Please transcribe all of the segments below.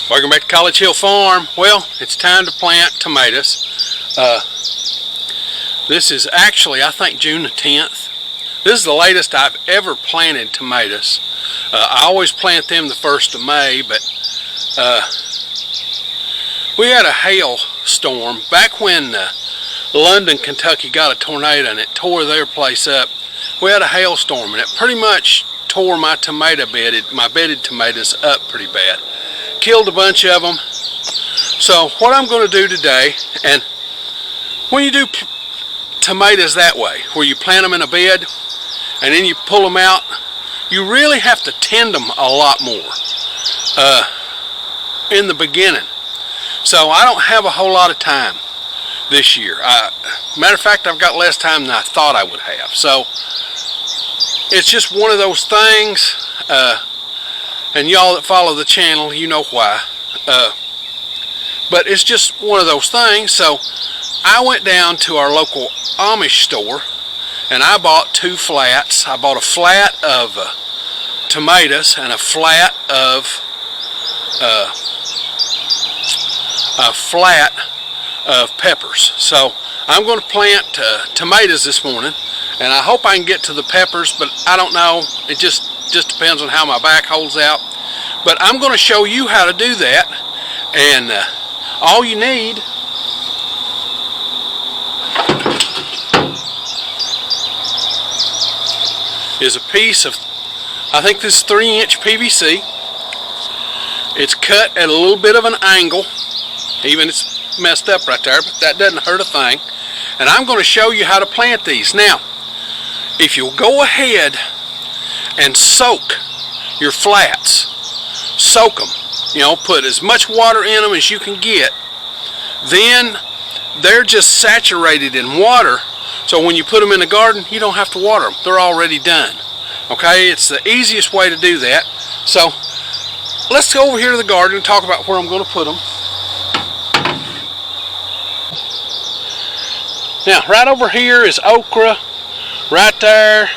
Welcome back to College Hill Farm. Well, it's time to plant tomatoes. This is actually, I think, June the 10th. This is the latest I've ever planted tomatoes. I always plant them the 1st of May, but we had a hailstorm back when London, Kentucky got a tornado and it tore their place up. We had a hailstorm and it pretty much tore my bedded tomatoes up pretty bad. Killed a bunch of them. So what I'm going to do today, and when you do tomatoes that way, where you plant them in a bed and then you pull them out, you really have to tend them a lot more in the beginning. So I don't have a whole lot of time this year. Matter of fact, I've got less time than I thought I would have. So it's just one of those things. And y'all that follow the channel, you know why. But it's just one of those things. So I went down to our local Amish store and I bought 2 flats. I bought a flat of tomatoes and a flat of peppers. So I'm going to plant tomatoes this morning, and I hope I can get to the peppers, but I don't know. It just depends on how my back holds out. But I'm going to show you how to do that, and all you need is a piece of, I think this is 3-inch PVC. It's cut at a little bit of an angle. Even it's messed up right there, but that doesn't hurt a thing. And I'm going to show you how to plant these. Now, if you'll go ahead and soak your flats, soak them, you know, put as much water in them as you can get, then they're just saturated in water, so when you put them in the garden, you don't have to water them. They're already done. Okay, it's the easiest way to do that. So let's go over here to the garden and talk about where I'm going to put them. Now, right over here is okra. Right there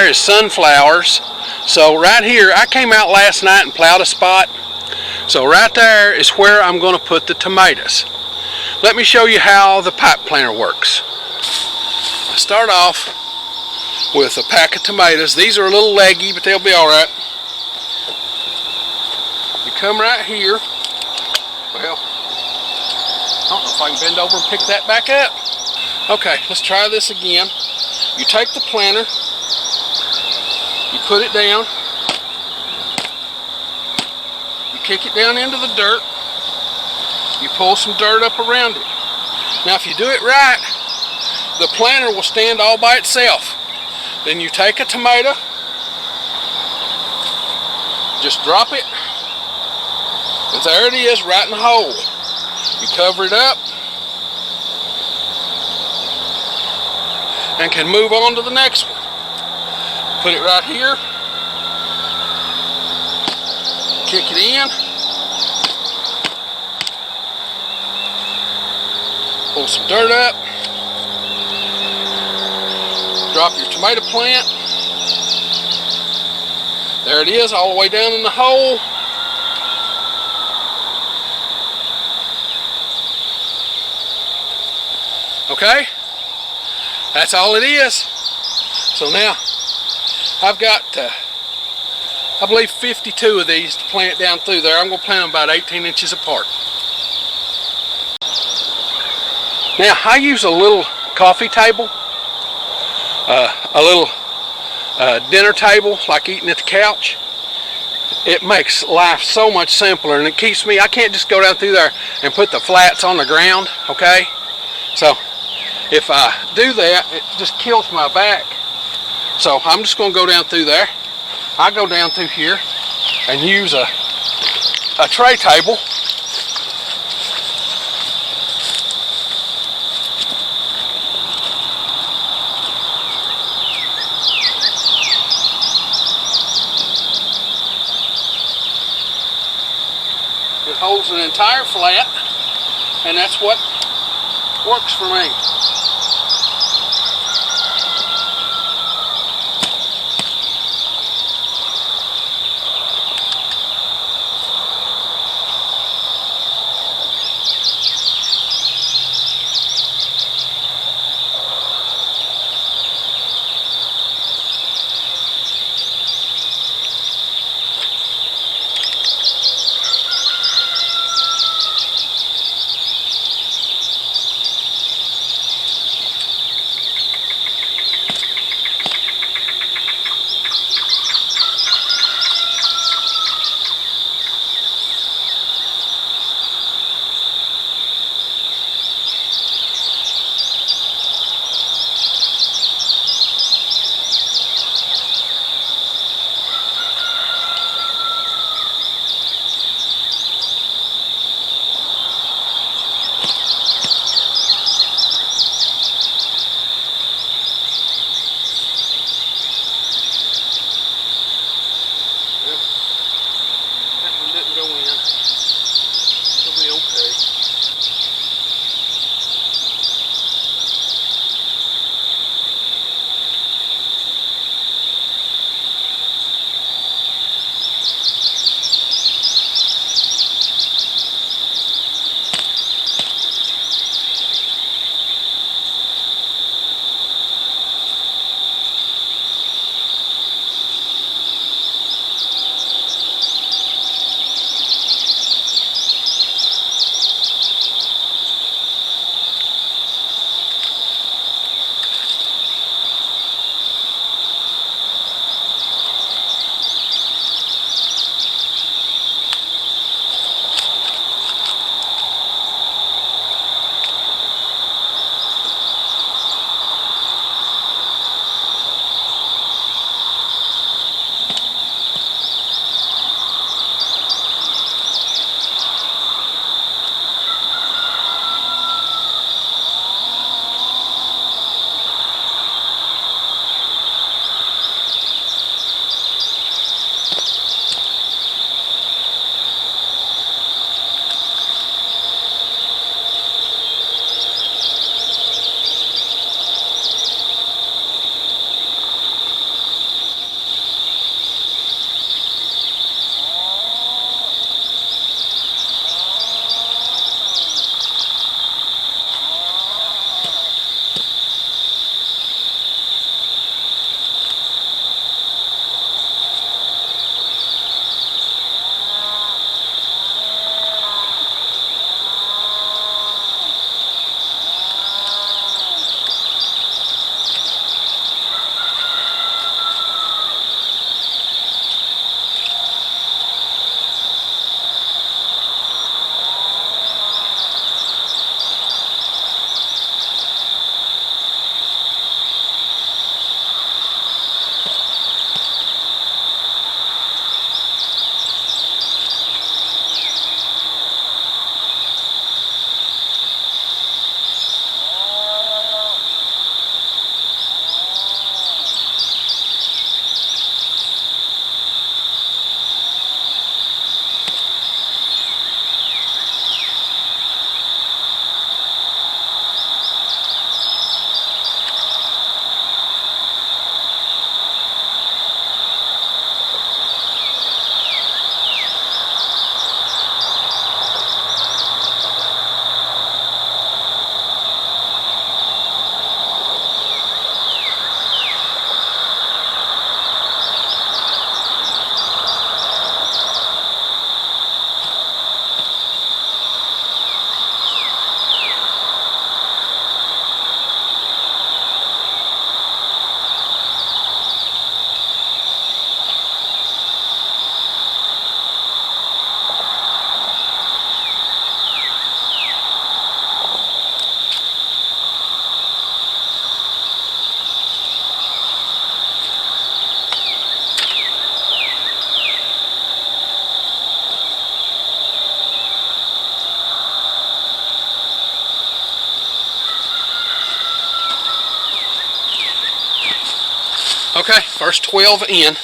is sunflowers. So right here, I came out last night and plowed a spot. So right there is where I'm going to put the tomatoes. Let me show you how the pipe planter works. I start off with a pack of tomatoes. These are a little leggy, but they'll be all right. You come right here. Well, I don't know if I can bend over and pick that back up. Okay, let's try this again. You take the planter, you put it down, you kick it down into the dirt, you pull some dirt up around it. Now if you do it right, the planter will stand all by itself. Then you take a tomato, just drop it, and there it is right in the hole. You cover it up and can move on to the next one. Put it right here, kick it in, pull some dirt up, drop your tomato plant. There it is, all the way down in the hole. Okay, that's all it is. So now I've got I believe 52 of these to plant down through there. I'm going to plant them about 18 inches apart. Now I use a little coffee table, a little dinner table like eating at the couch. It makes life so much simpler, and it keeps me, I can't just go down through there and put the flats on the ground, okay? So if I do that, it just kills my back. So I'm just going to go down through there. I go down through here and use a tray table. It holds an entire flat, and that's what works for me. First 12 in.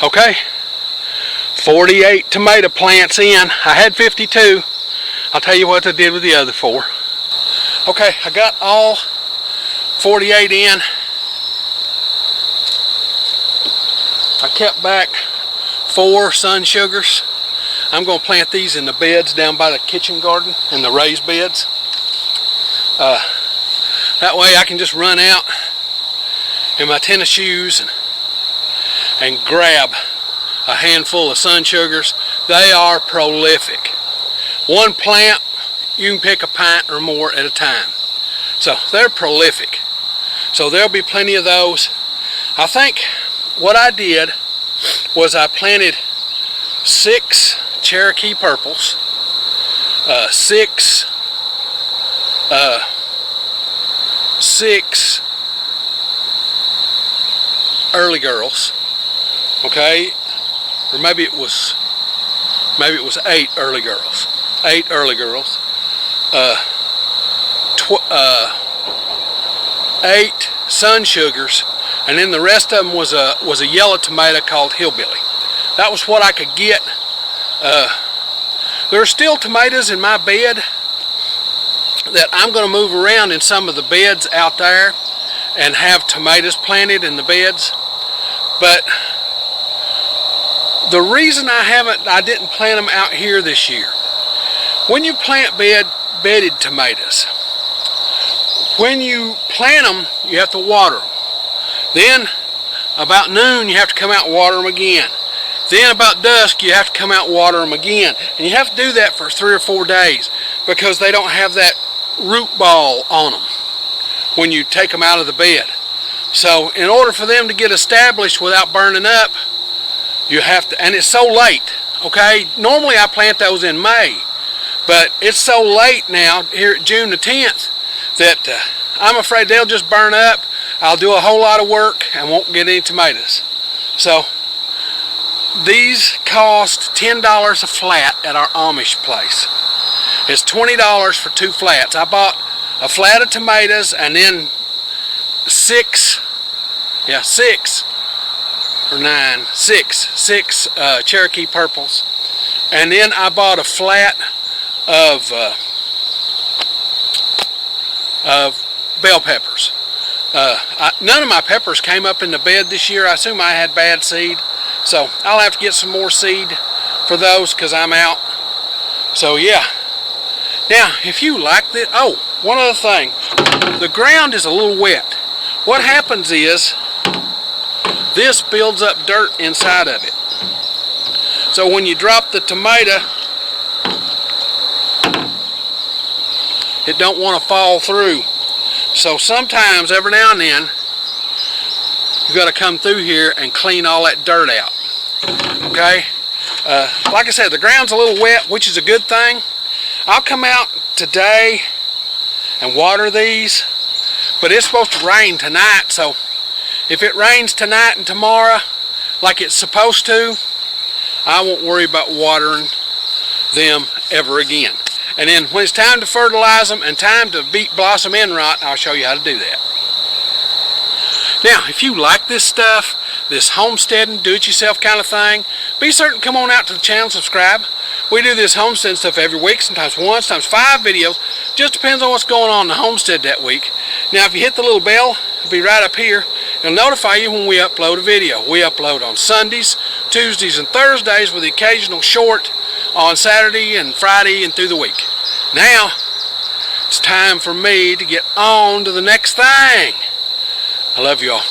Okay, 48 tomato plants in. I had 52. I'll tell you what I did with the other 4. Okay, I got all 48 in. I kept back 4 sun sugars. I'm going to plant these in the beds down by the kitchen garden, in the raised beds. That way I can just run out in my tennis shoes and grab a handful of sun sugars. They are prolific. One plant, you can pick a pint or more at a time. So they're prolific. So there'll be plenty of those. I think what I did was I planted 6 Cherokee purples, 6 early girls, okay, or maybe it was 8 early girls, 8 early girls, 8 sun sugars, and then the rest of them was a yellow tomato called Hillbilly. That was what I could get. There are still tomatoes in my bed that I'm going to move around in some of the beds out there and have tomatoes planted in the beds. But the reason I didn't plant them out here this year, when you plant bedded tomatoes, when you plant them, you have to water them. Then about noon you have to come out and water them again. Then about dusk you have to come out and water them again. And you have to do that for 3 or 4 days because they don't have that root ball on them when you take them out of the bed. So in order for them to get established without burning up, you have to, and it's so late, okay? Normally I plant those in May, but it's so late now here at June the 10th that I'm afraid they'll just burn up. I'll do a whole lot of work and won't get any tomatoes. So these cost $10 a flat at our Amish place. It's $20 for 2 flats. I bought a flat of tomatoes and then 6 Cherokee purples, and then I bought a flat of bell peppers. None of my peppers came up in the bed this year. I assume I had bad seed, so I'll have to get some more seed for those because I'm out. So yeah. Now, if you like this, oh, one other thing, the ground is a little wet. What happens is this builds up dirt inside of it. So when you drop the tomato, it don't want to fall through. So sometimes, every now and then, you got to come through here and clean all that dirt out. Okay? Like I said, the ground's a little wet, which is a good thing. I'll come out today and water these, but it's supposed to rain tonight, so if it rains tonight and tomorrow like it's supposed to, I won't worry about watering them ever again. And then when it's time to fertilize them and time to beat blossom end rot, I'll show you how to do that. Now, if you like this stuff, this homesteading, do-it-yourself kind of thing, be certain to come on out to the channel and subscribe. We do this homestead stuff every week, sometimes 1, sometimes 5 videos. Just depends on what's going on in the homestead that week. Now, if you hit the little bell, it'll be right up here. It'll notify you when we upload a video. We upload on Sundays, Tuesdays, and Thursdays with the occasional short on Saturday and Friday and through the week. Now, it's time for me to get on to the next thing. I love you all.